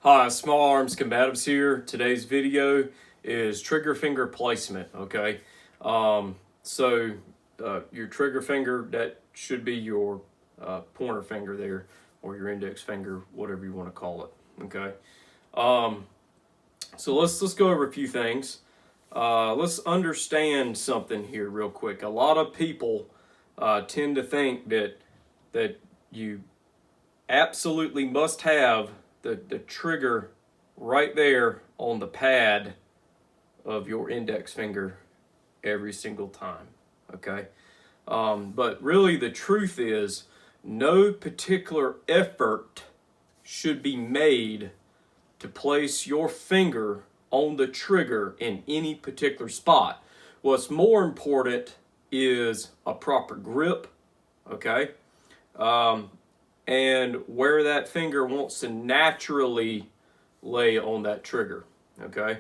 Hi, Small Arms Combatives here. Today's video is trigger finger placement, okay? Your trigger finger, that should be your pointer finger there, or your index finger, whatever you want to call it, okay? So let's go over a few things. Let's understand something here real quick. A lot of people tend to think that you absolutely must have the trigger right there on the pad of your index finger every single time, okay? But really the truth is no particular effort should be made to place your finger on the trigger in any particular spot. What's more important is a proper grip, okay? And where that finger wants to naturally lay on that trigger, okay?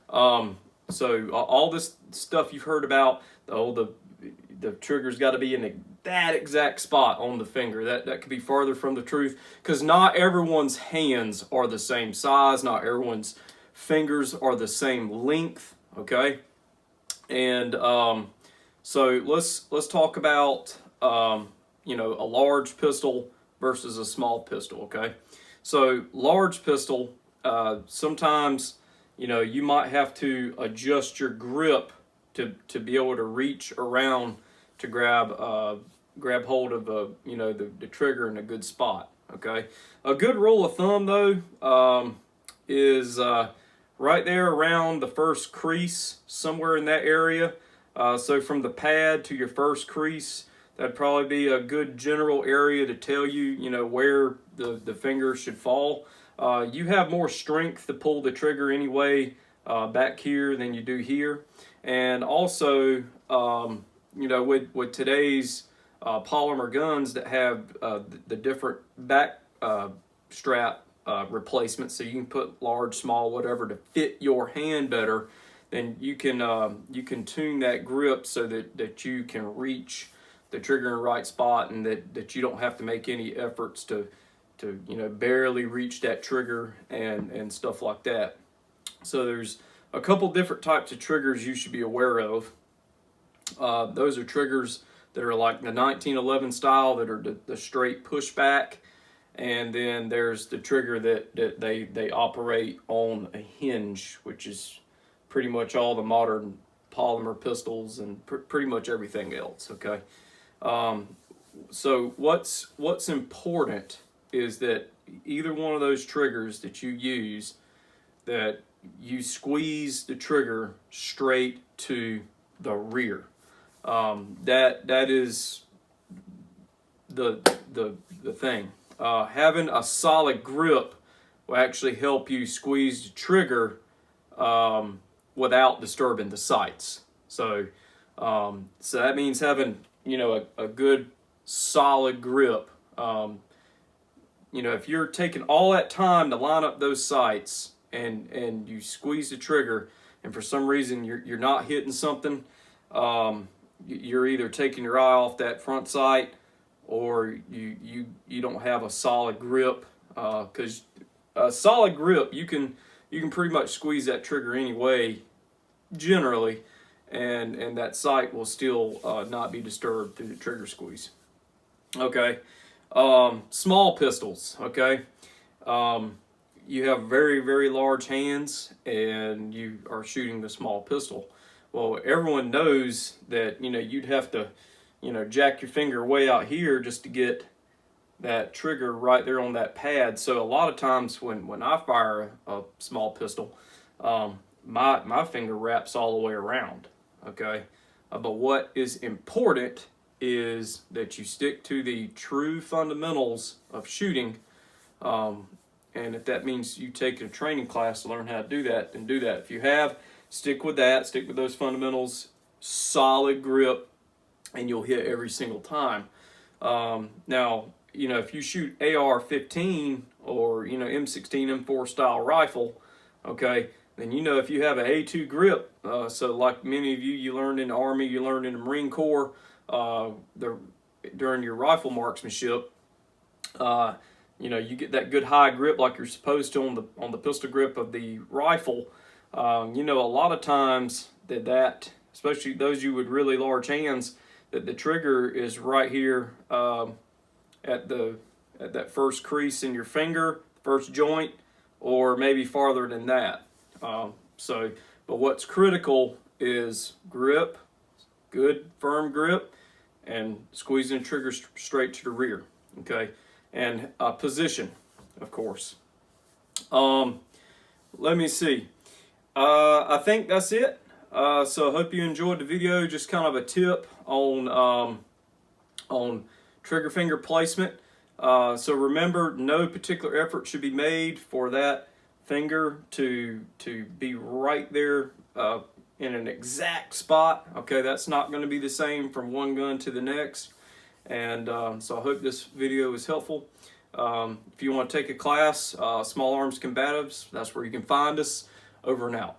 So all this stuff you've heard about, the trigger's got to be in that exact spot on the finger. That could be farther from the truth, because not everyone's hands are the same size, not everyone's fingers are the same length, okay? And so let's talk about a large pistol versus a small pistol, okay? So large pistol, sometimes, you might have to adjust your grip to be able to reach around to grab hold of the trigger in a good spot, okay? A good rule of thumb though is right there around the first crease, somewhere in that area. So from the pad to your first crease, that'd probably be a good general area to tell you, where the finger should fall. You have more strength to pull the trigger anyway back here than you do here. And also, with today's polymer guns that have the different back strap replacements, so you can put large, small, whatever to fit your hand better, then you can tune that grip so that you can reach the trigger in the right spot, and that you don't have to make any efforts to barely reach that trigger and stuff like that. So there's a couple different types of triggers you should be aware of. Those are triggers that are like the 1911 style, that are the straight pushback, and then there's the trigger that they operate on a hinge, which is pretty much all the modern polymer pistols and pretty much everything else, okay? So what's important is that either one of those triggers that you use, that you squeeze the trigger straight to the rear. That is the thing. Having a solid grip will actually help you squeeze the trigger without disturbing the sights. So that means having a good solid grip. If you're taking all that time to line up those sights and you squeeze the trigger, and for some reason you're not hitting something, you're either taking your eye off that front sight, or you don't have a solid grip. Because a solid grip, you can pretty much squeeze that trigger anyway, generally, and that sight will still not be disturbed through the trigger squeeze. Okay. Small pistols, okay? You have very, very large hands, and you are shooting the small pistol. Well, everyone knows that, you'd have to, jack your finger way out here just to get that trigger right there on that pad. So a lot of times when I fire a small pistol, my finger wraps all the way around, okay? But what is important is that you stick to the true fundamentals of shooting, and if that means you take a training class to learn how to do that, then do that. If you have, stick with that, stick with those fundamentals, solid grip, and you'll hit every single time. Now, if you shoot AR-15 or M16, M4 style rifle, okay, then if you have an A2 grip, so like many of you learned in the Army, you learned in the Marine Corps, during your rifle marksmanship, you get that good high grip like you're supposed to on the pistol grip of the rifle. A lot of times that especially those you with really large hands, that the trigger is right here at that first crease in your finger, first joint, or maybe farther than that. But what's critical is grip, good firm grip, and squeezing the trigger straight to the rear. Okay, and position, of course. Let me see. I think that's it. So I hope you enjoyed the video. Just kind of a tip on trigger finger placement. So remember, no particular effort should be made for that finger to be right there in an exact spot. Okay, that's not going to be the same from one gun to the next. And so I hope this video was helpful. If you want to take a class, Small Arms Combatives, that's where you can find us. Over and out.